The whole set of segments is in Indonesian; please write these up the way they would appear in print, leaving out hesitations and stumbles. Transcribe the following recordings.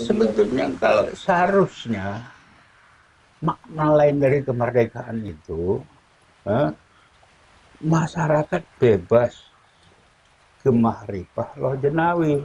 sebetulnya kalau seharusnya makna lain dari kemerdekaan itu, masyarakat bebas gemah ripah loh jenawi.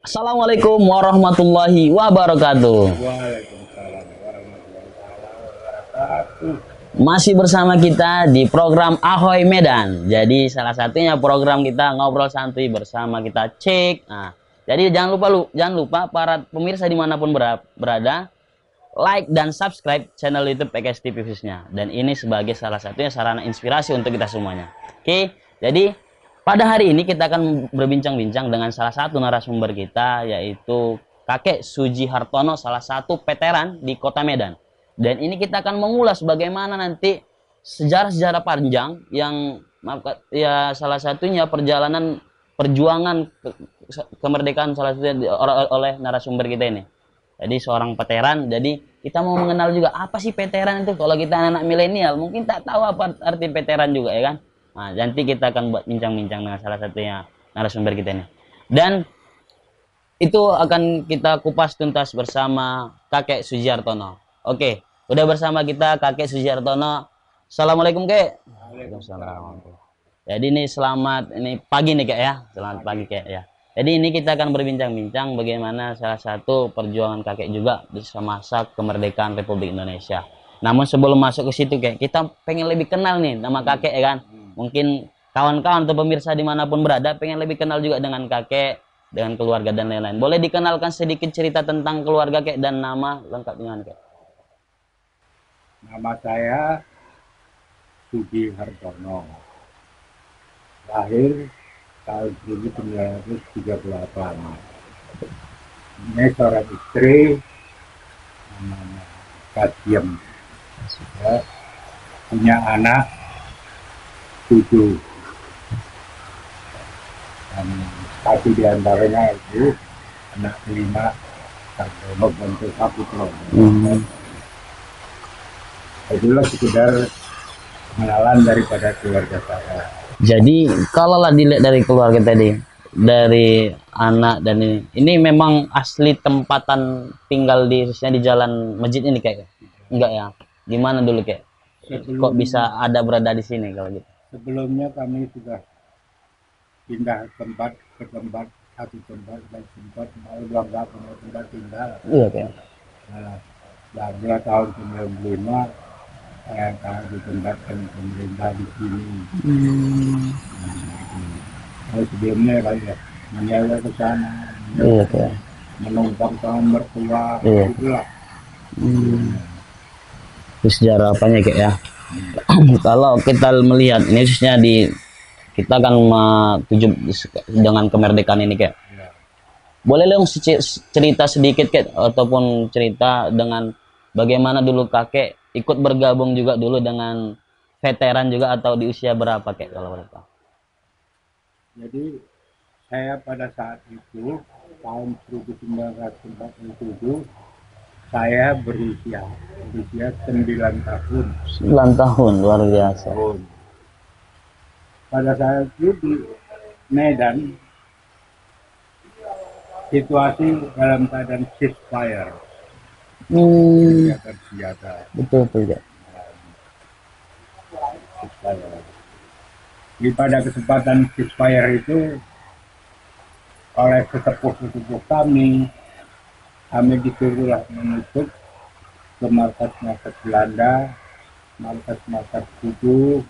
Assalamualaikum warahmatullahi wabarakatuh. Waalaikumsalam warahmatullahi wabarakatuh. Masih bersama kita di program Ahoy Medan. Jadi salah satunya program kita ngobrol santuy bersama kita cek. Nah, jadi jangan lupa para pemirsa dimanapun berada, like dan subscribe channel YouTube PKS TV khususnya. Dan ini sebagai salah satunya sarana inspirasi untuk kita semuanya. Oke, jadi pada hari ini kita akan berbincang-bincang dengan salah satu narasumber kita, yaitu Kakek Suji Hartono, salah satu veteran di Kota Medan. Dan ini kita akan mengulas bagaimana nanti sejarah-sejarah panjang yang ya salah satunya perjalanan perjuangan kemerdekaan salah satunya oleh narasumber kita ini. Jadi seorang veteran. Jadi kita mau mengenal juga apa sih veteran itu. Kalau kita anak milenial mungkin tak tahu apa arti veteran juga, ya kan? Nah, nanti kita akan buat bincang-bincang dengan salah satunya narasumber kita ini. Dan itu akan kita kupas tuntas bersama Kakek Suji Hartono. Oke, udah bersama kita Kakek Suji Hartono. Assalamualaikum, Kek. Waalaikumsalam. Jadi ini ini pagi nih, Kek, ya. Selamat pagi, Kek, ya. Jadi ini kita akan berbincang-bincang bagaimana salah satu perjuangan Kakek juga di masa kemerdekaan Republik Indonesia. Namun sebelum masuk ke situ, Kek, kita pengen lebih kenal nih nama Kakek, ya kan? Mungkin kawan-kawan atau pemirsa dimanapun berada pengen lebih kenal juga dengan Kakek, dengan keluarga dan lain-lain. Boleh dikenalkan sedikit cerita tentang keluarga, Kek, dan nama lengkap dengan Kek? Nama saya Suji Hartono. Lahir tahun 1938. Ini seorang istri namanya Kadiem. Ya, punya anak 7. Dan satu diantaranya itu anak kelima Kartono bentuk Saputro. Itulah sekedar pengenalan daripada keluarga saya. Jadi kalau lah dilihat dari keluarga tadi, dari anak dan ini memang asli tempatan tinggal di khususnya di jalan masjid ini, Kayak? Enggak ya? Gimana dulu, Kayak? Kok bisa ada berada di sini kalau gitu? Sebelumnya kami sudah pindah tempat ke tempat, satu tempat dan tempat mau bangga punya tempat tinggal. Iya, Kayak. Nah, tahun 95 saya ditempatkan pemerintah di sini. Nah, sebelumnya kayak menyewa ke sana, Iya, Kayak. menumpang tahun mertua, Iya. itulah. Terus sejarah apanya, Kayak, ya? Kalau kita melihat ini khususnya kita akan dengan kemerdekaan ini, Kayak. Ya. Boleh dong cerita sedikit, Kayak, ataupun cerita dengan bagaimana dulu Kakek ikut bergabung juga dulu dengan veteran juga, atau di usia berapa, Kayak, kalau boleh tahu? Jadi saya pada saat itu tahun 1947 saya berusia 9 tahun. 9 tahun, luar biasa. Pada saat itu di Medan situasi dalam keadaan ceasefire. Senjata. Betul, Kak. Pada kesempatan ceasefire itu oleh sesepuh-sesepuh kami disuruhlah menutup ke markas-markas Belanda, markas-markas Kudu,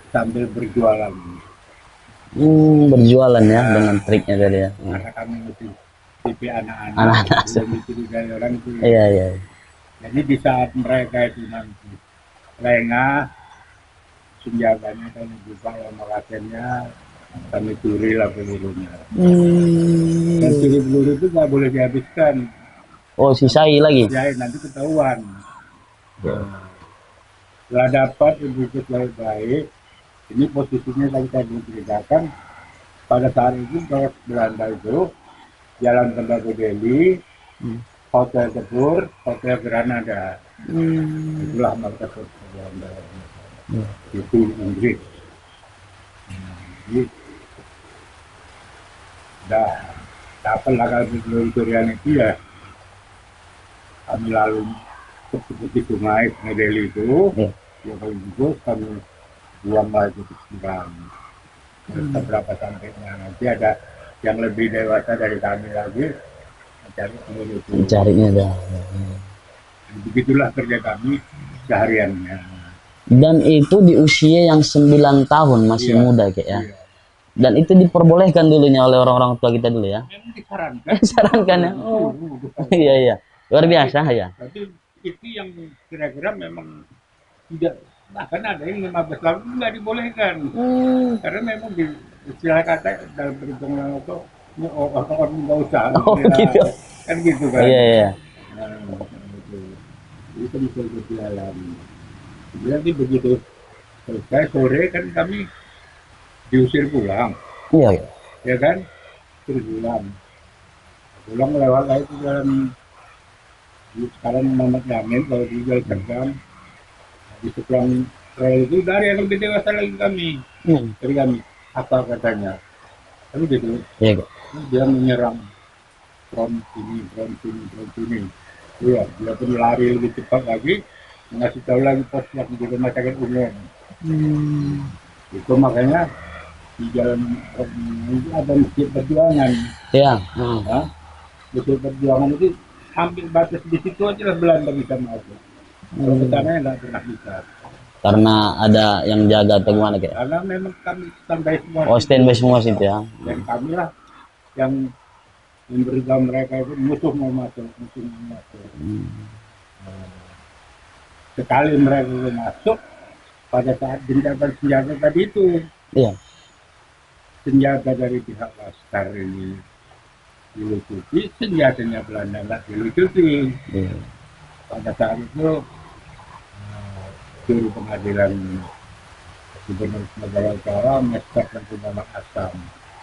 sambil berjualan. Berjualan ya, dengan triknya tadi ya. Karena kami mesti TV anak-anak, belum dicurigai orang itu. Iya. Jadi di saat mereka itu nanti lengah, senjatanya kami buka yang makasennya, kami curi lah pelurunya. Dan curi peluru itu nggak boleh dihabiskan. Oh, sisai lagi? Ya, nanti ketahuan. Setelah dapat ibu baik-baik, Ini posisinya tadi saya ceritakan, pada saat itu Proyek Belanda itu Jalan Tembagapura Delhi, Hotel Tebur, Hotel Granada. Itulah markas Belanda. Itu Inggris. Jadi dah dapat kami peluncurian itu ya, kami lalu ke sungai Delhi itu, ya kalau itu kami buang lagi ke sungai. Beberapa sampingnya nanti ada yang lebih dewasa dari kami lagi mencari telur itu. Carinya dah. Begitulah kerja kami sehariannya. Dan itu di usia yang 9 tahun, masih muda kayak ya. Iya. Dan itu diperbolehkan dulunya oleh orang-orang tua kita dulu ya. Memang disarankan. Disarankan ya. Oh. Iya iya. Luar biasa ya. Tapi itu yang kira-kira memang tidak, bahkan ada yang 15 tahun nggak dibolehkan. Karena memang di istilah kata dalam perhitungan itu orang nggak usah. Oh gitu. Kan gitu kan. Iya iya. Nah, itu bisa berjalan. Jadi begitu selesai sore kan kami diusir pulang, Iya iya. ya kan? Terus pulang lewat lagi ke dalam, sekarang Muhammad Yamin kalau di Jalan Terbang di seberang rel itu dari yang lebih dewasa lagi kami, dari kami apa katanya, tapi gitu, Iya. dia menyerang from sini, iya, dia pun lari lebih cepat lagi, ngasih tahu lagi pos yang di rumah sakit umum. Itu makanya di jalan itu ada Masjid Perjuangan. Iya. Nah, Masjid Perjuangan itu hampir batas di situ aja lah Belanda bisa masuk. Kalau ke sana nggak pernah bisa. Karena ada yang jaga atau gimana kayak? Karena memang kami standby semua. Oh standby semua situ ya. Dan kami lah yang memberitahu mereka itu musuh mau masuk. Sekali mereka masuk, pada saat gencatan senjata tadi itu, Iya. senjata dari pihak Laskar ini dilucuti, senjatanya Belanda nggak dilucuti. Iya. Pada saat itu juru pengadilan Gubernur Sumatera Utara menetapkan Muhammad Asam.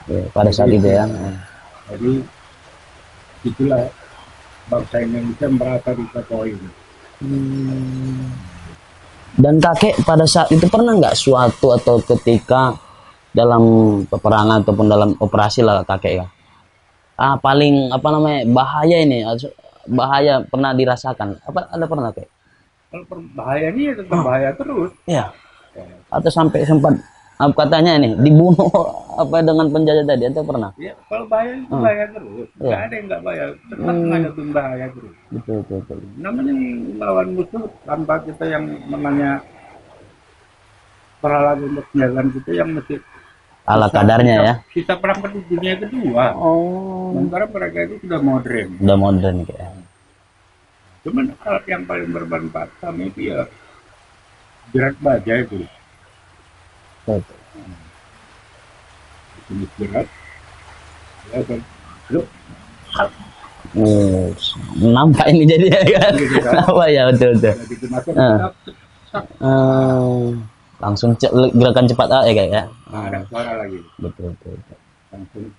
Iya. Pada saat itu ya. Jadi itulah bangsa Indonesia merasa diketahui. Dan kakek pada saat itu pernah nggak suatu atau ketika dalam peperangan ataupun dalam operasi lah kakek ya, paling apa namanya bahaya ini, bahaya pernah dirasakan apa, ada pernah kakek? Kalau bahaya ini ya tetap bahaya terus. Iya. Atau sampai sempat katanya ini dibunuh apa dengan penjajah tadi, atau pernah? Ya, kalau bahaya itu bahaya terus. Nggak ada yang nggak bahaya. Tetap menghadapi bahaya terus. Betul. Namanya lawan musuh tanpa kita yang namanya peralatan untuk jalan kita yang mesti Ala kadarnya ya. Kita perang dunia kedua. Sementara mereka itu sudah modern. Udah modern kayak. Cuman alat yang paling bermanfaat kami itu ya jerat baja itu. Jenis jerat. Ya kan. Loh, nampak ini jadi ya kan? gitu kan. Apa ya, betul. Jadi dimasuk tetap Langsung gerakan cepat ya kayak ya. ada suara lagi. Betul. Langsung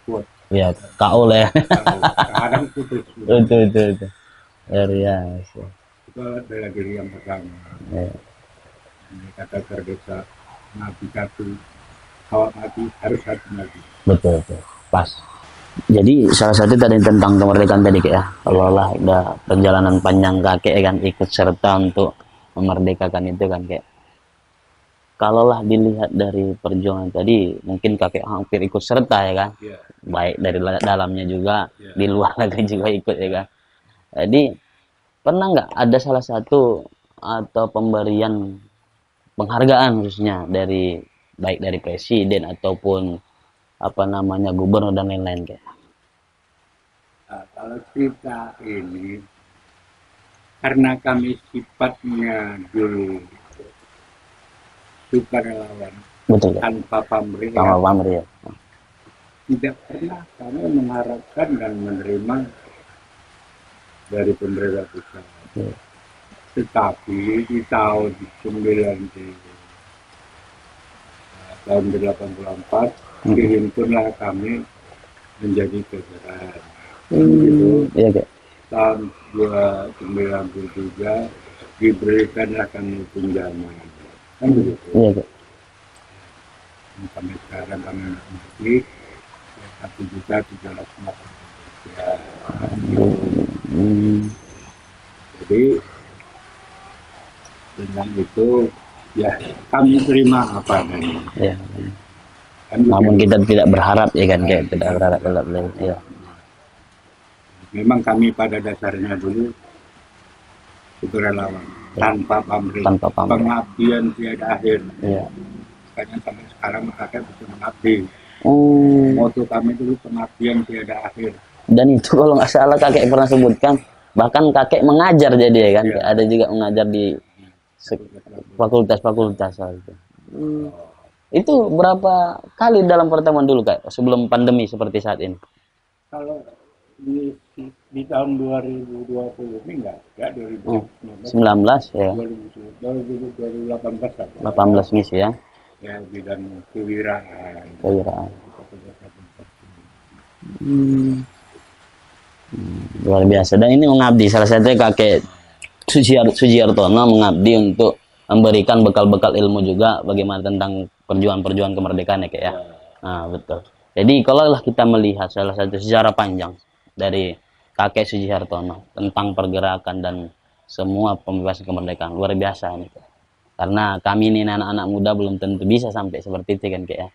kuat. Ya, KO lah ya. Kadang putus. Betul. Luar biasa. Itu bela diri yang pertama. Ya. Ini kata tergesa mati satu, kawat mati harus satu mati. Betul. Pas. Jadi salah satu tadi tentang kemerdekaan tadi kayak ya. Kalau lah udah perjalanan panjang kakek kan ikut serta untuk memerdekakan itu kan kayak. Kalaulah dilihat dari perjuangan tadi, mungkin kakek hampir ikut serta ya kan, baik dari dalamnya juga, di luar negeri juga ikut ya kan. Jadi pernah nggak ada salah satu atau pemberian penghargaan khususnya dari baik dari presiden ataupun apa namanya gubernur dan lain-lain kayak? Nah, kalau cerita ini karena kami sifatnya dulu sukarelawan, Betul ya? tanpa pamrih, Ya. tidak pernah kami mengharapkan dan menerima dari pemerintah pusat. Tetapi di tahun 90 tahun 84 dihimpunlah kami menjadi veteran. Gitu. Iya kak. Tahun 1993 diberikanlah kami tunjangan. Kan begitu. Iya kak. Sampai sekarang kami masih 1.350.000 ya. Jadi dengan itu ya kami terima apa adanya. Iya. Kan Namun begitu. kita tidak berharap ya kan kayak tidak berharap lebih. Iya. Memang kami pada dasarnya dulu sukarelawan tanpa pamrih, Tanpa pamrih. pengabdian tiada akhir. Iya. Makanya sampai sekarang kakek bisa mengabdi. Oh. Moto kami dulu pengabdian tiada akhir. Dan itu kalau nggak salah kakek pernah sebutkan, bahkan kakek mengajar jadi ya kan, Iya. ada juga mengajar di fakultas-fakultas itu. Itu berapa kali dalam pertemuan dulu kak sebelum pandemi seperti saat ini? Kalau di tahun 2020 ini enggak, ya 2019, 19 ya, 2018 apa? 18 misi ya, Ya bidang kewiraan. kewiraan. Luar biasa. Dan ini mengabdi, salah satunya kakek Sujiartono mengabdi untuk memberikan bekal-bekal ilmu juga bagaimana tentang perjuangan-perjuangan kemerdekaan ya kak ya. Nah betul. Jadi kalau lah kita melihat salah satu sejarah panjang dari kakek Sujiartono tentang pergerakan dan semua pembebasan kemerdekaan, luar biasa nih kak. Karena kami ini anak-anak muda belum tentu bisa sampai seperti itu kan kak ya.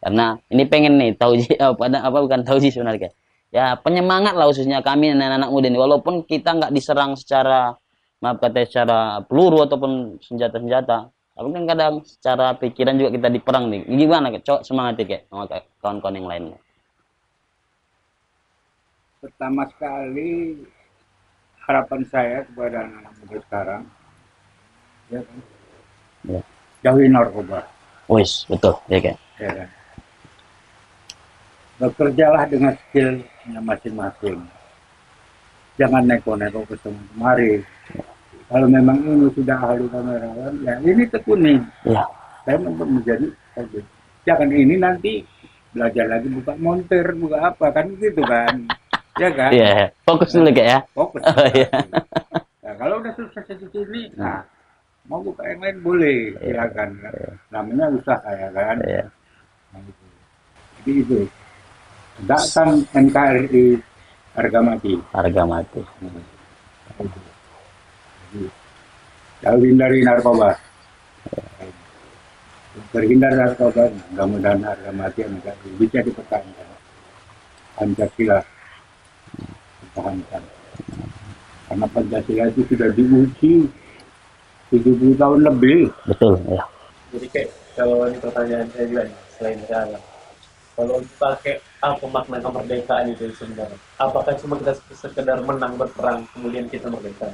Karena ini pengen nih tahu apa bukan tahu sih sebenarnya kak. Ya penyemangat lah khususnya kami anak-anak muda ini, walaupun kita nggak diserang secara maaf kata secara peluru ataupun senjata-senjata, tapi kan kadang secara pikiran juga kita diperang nih. Gimana kak? Cok semangat ya kak sama kawan-kawan yang lainnya. Pertama sekali harapan saya kepada anak muda sekarang, ya kan, Ya. jauhi narkoba. Wis betul ya kak. Ya kan? Bekerjalah dengan skillnya masing-masing. Jangan neko-neko ke kemari. Kalau memang ini sudah ahli kamerawan, ya ini tekuni. Ya. Saya menjadi jangan ini nanti belajar lagi buka montir, buka apa kan gitu kan. Ya kan? Iya. Fokus dulu kak ya. Fokus. Oh, iya. Nah, kalau udah sukses di sini, nah mau buka yang lain boleh, silakan. Namanya usaha ya kan. Iya. Nah, gitu. Jadi itu. Datang NKRI harga mati. Harga mati. Terhindari narkoba. Terhindar narkoba, mudah-mudahan harga mati yang bisa dipertahankan. Pancasila pertahankan. Karena Pancasila itu sudah diuji 70 tahun lebih. Betul ya. Jadi kayak kalau ini pertanyaan saya juga nih, selain sekarang, kalau pakai apa makna kemerdekaan itu sebenarnya? Apakah cuma kita sekedar menang berperang kemudian kita merdeka?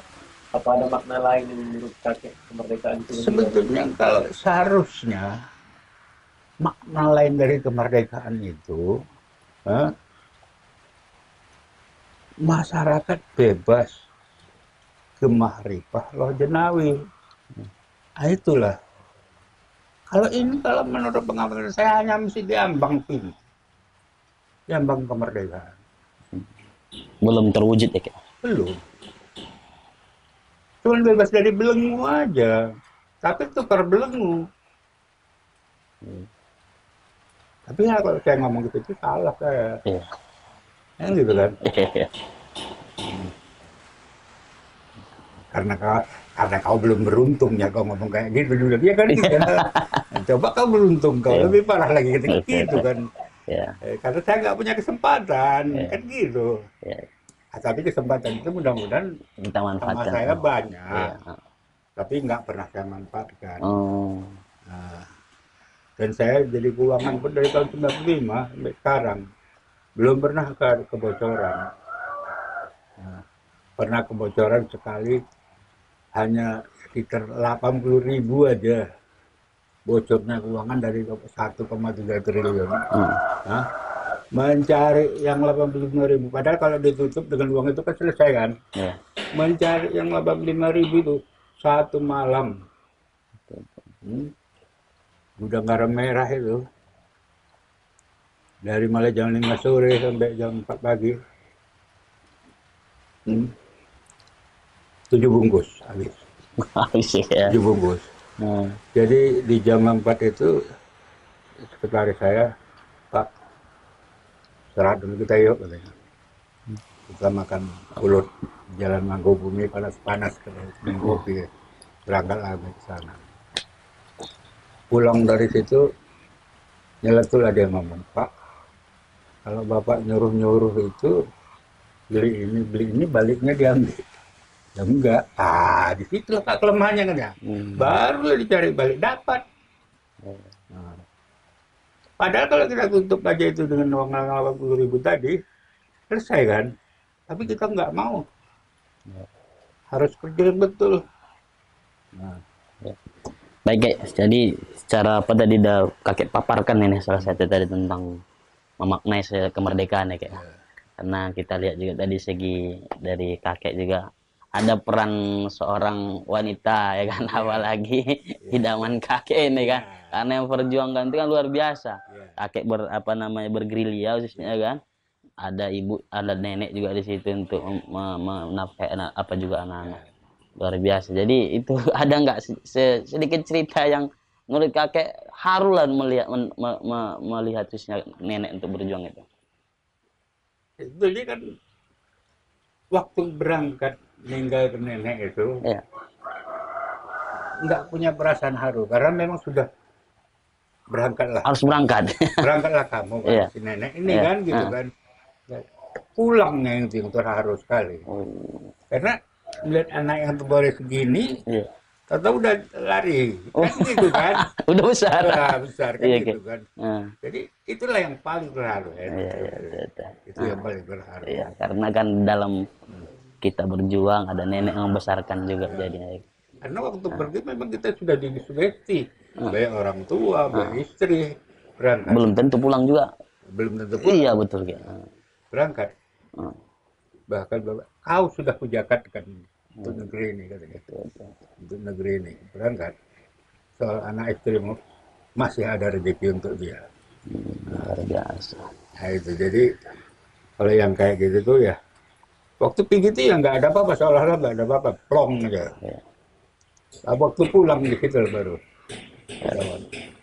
Apa ada makna lain yang menurut kakek kemerdekaan itu? Sebetulnya kalau seharusnya makna lain dari kemerdekaan itu masyarakat bebas gemahrifah loh jenawi. Nah, itulah. Kalau ini kalau menurut pengamatan saya hanya mesti diambang pin. Diambang kemerdekaan. Belum terwujud ya kak. Belum. Cuman bebas dari belenggu aja. Tapi tukar belenggu. Tapi ya kalau saya ngomong gitu itu salah saya. Iya. Ya gitu kan. Iya. Karena kau belum beruntung ya kau ngomong kayak gitu dulu. Ya kan gitu. Nah, coba kau beruntung kau lebih parah lagi gitu kan. Ya. Karena saya nggak punya kesempatan kan gitu. Ya. Nah, tapi kesempatan itu mudah-mudahan Kita sama manfaatkan. saya banyak. Iya. Tapi nggak pernah saya manfaatkan. Oh. Nah, dan saya jadi keuangan pun dari tahun 95 sampai sekarang belum pernah kebocoran. Nah, pernah kebocoran sekali hanya sekitar 80.000 aja bocornya keuangan dari 1,3 triliun. Nah, mencari yang 85.000 padahal kalau ditutup dengan uang itu kan selesai kan. Ya. Mencari yang 85.000 itu satu malam. gudang garam merah itu. Dari mulai jam 5 sore sampai jam 4 pagi. 7 bungkus habis. Habis ya. 7 bungkus. Nah, Jadi di jam 4 itu sekretaris saya, Pak, istirahat dulu kita yuk katanya. Kita makan ulut Jalan Mangkubumi panas-panas minum kopi. Berangkat lagi ke sana. Pulang dari situ nyeletul ada yang ngomong, Pak, kalau Bapak nyuruh-nyuruh itu beli ini baliknya diambil. Ya enggak. Di situ Pak kelemahannya kan ya. Baru dicari balik dapat. Nah, padahal kalau kita tutup aja itu dengan uang 80.000 tadi, selesai kan. Tapi kita nggak mau. Harus kerja betul. Nah, baik guys, jadi secara apa tadi udah kakek paparkan ini salah satu tadi tentang memaknai kemerdekaan ya kayak. Karena kita lihat juga tadi segi dari kakek juga ada peran seorang wanita ya kan, apalagi idaman kakek ini kan, karena yang perjuangkan itu kan luar biasa. Kakek bergerilya khususnya kan, ada ibu, ada nenek juga di situ untuk menafkahi apa juga anak-anak, luar biasa. Jadi itu ada nggak sedikit cerita yang menurut kakek harulan melihat khususnya nenek untuk berjuang itu? Jadi kan waktu berangkat meninggal ke nenek itu nggak punya perasaan haru karena memang sudah berangkatlah. Harus berangkat. Berangkatlah kamu kan, si nenek ini kan gitu kan. Pulangnya yang terharu sekali. Karena melihat anak yang baru segini, tahu udah lari, kan gitu kan. Udah besar. Udah besar kan gitu kan. Jadi itulah yang paling terharu ya. Itu yang paling terharu. Iya, karena kan dalam kita berjuang ada nenek yang membesarkan juga jadinya. Karena waktu pergi memang kita sudah disugesti, baik orang tua, baik istri berangkat. Belum tentu pulang juga. Belum tentu pulang. Iya betul ya. Berangkat. Bahkan Bapak, kau sudah kujakatkan untuk negeri ini katanya. Untuk negeri ini berangkat. Soal anak istrimu masih ada rezeki untuk dia. Luar biasa. Nah itu jadi kalau yang kayak gitu tuh ya waktu pergi itu ya nggak ada apa-apa, seolah-olah nggak ada apa-apa, plong aja. Nah, waktu pulang di situ baru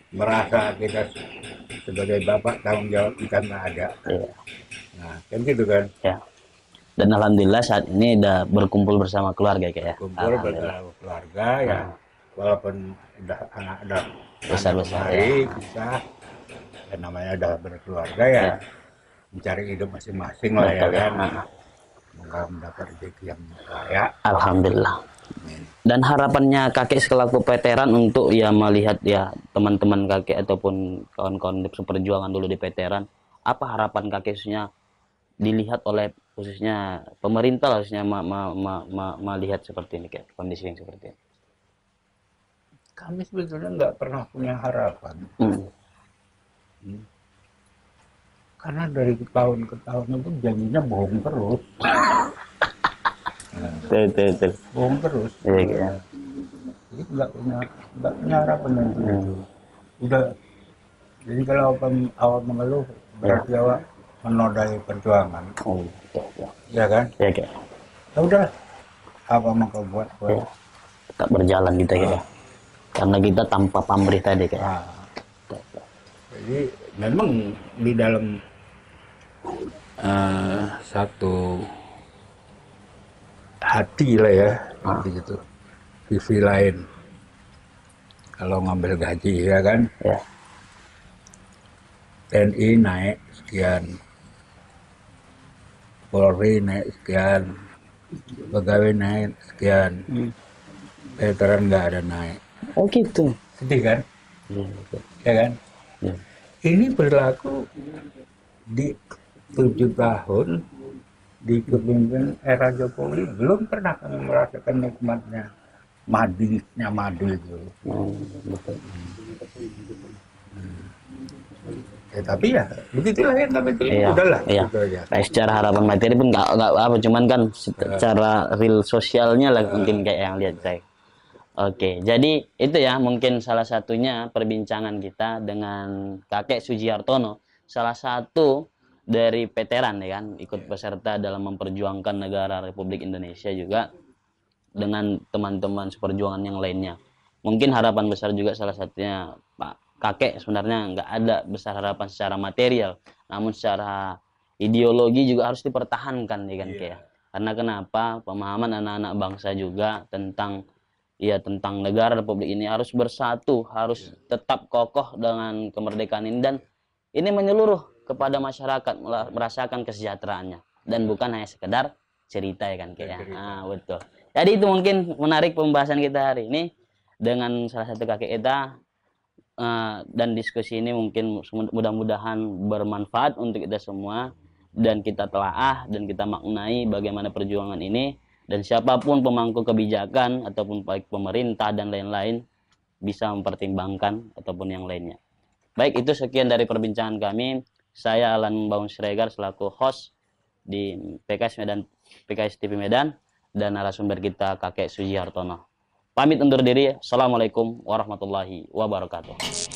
merasa kita sebagai bapak tanggung jawab kita nggak ada. Nah kan gitu kan. Ya. Dan alhamdulillah saat ini udah berkumpul bersama keluarga kayak ya. Kumpul bersama keluarga ya, walaupun udah anak udah besar-besar baik, bisa, dan namanya udah berkeluarga ya, mencari hidup masing-masing lah ya kan. Semoga mendapat rezeki yang layak. Alhamdulillah. Dan harapannya kakek selaku veteran untuk ya melihat ya teman-teman kakek ataupun kawan-kawan seperjuangan dulu di veteran, apa harapan kakek khususnya dilihat oleh khususnya pemerintah khususnya melihat seperti ini kayak kondisi yang seperti ini? Kami sebetulnya nggak pernah punya harapan. Karena dari tahun ke tahun itu janjinya bohong terus. Betul. Bohong terus. Iya. Jadi nggak punya harapan nanti. Udah. Jadi kalau awal mengeluh berarti awak menodai perjuangan. Ya kan? Iya. Ya udah. Apa mau kau buat? Tetap berjalan gitu ya. Karena kita tanpa pamrih tadi kayak. Jadi memang di dalam satu hati lah ya, gitu. Sisi lain, kalau ngambil gaji ya kan, TNI naik sekian, Polri naik sekian, pegawai naik sekian, veteran nggak ada naik. Oh gitu. Sedih kan? Ya kan? Ini berlaku di 7 tahun di kepemimpinan era Jokowi, belum pernah kami merasakan nikmatnya madu itu. Ya, tapi ya begitulah yang kami terima. Udahlah. Iya. Gitu aja. Kayak secara harapan materi pun nggak apa, cuman kan secara real sosialnya lah mungkin kayak yang lihat saya. Oke, jadi itu ya mungkin salah satunya perbincangan kita dengan Kakek Sujiartono, salah satu dari veteran ya kan, ikut peserta dalam memperjuangkan negara Republik Indonesia juga dengan teman-teman seperjuangan yang lainnya. Mungkin harapan besar juga salah satunya Pak Kakek sebenarnya nggak ada besar harapan secara material, namun secara ideologi juga harus dipertahankan ya kan kayak. Karena kenapa? Pemahaman anak-anak bangsa juga tentang ya tentang negara Republik ini harus bersatu, harus tetap kokoh dengan kemerdekaan ini dan ini menyeluruh kepada masyarakat merasakan kesejahteraannya dan bukan hanya sekedar cerita ya kan kayak. Ah, betul. Jadi itu mungkin menarik pembahasan kita hari ini dengan salah satu kakek kita dan diskusi ini mungkin mudah-mudahan bermanfaat untuk kita semua dan kita telaah dan kita maknai bagaimana perjuangan ini dan siapapun pemangku kebijakan ataupun baik pemerintah dan lain-lain bisa mempertimbangkan ataupun yang lainnya. Baik, itu sekian dari perbincangan kami. Saya Alan Baun Siregar selaku host di PKS TV Medan dan narasumber kita Kakek Sujiartono. Pamit undur diri. Assalamualaikum warahmatullahi wabarakatuh.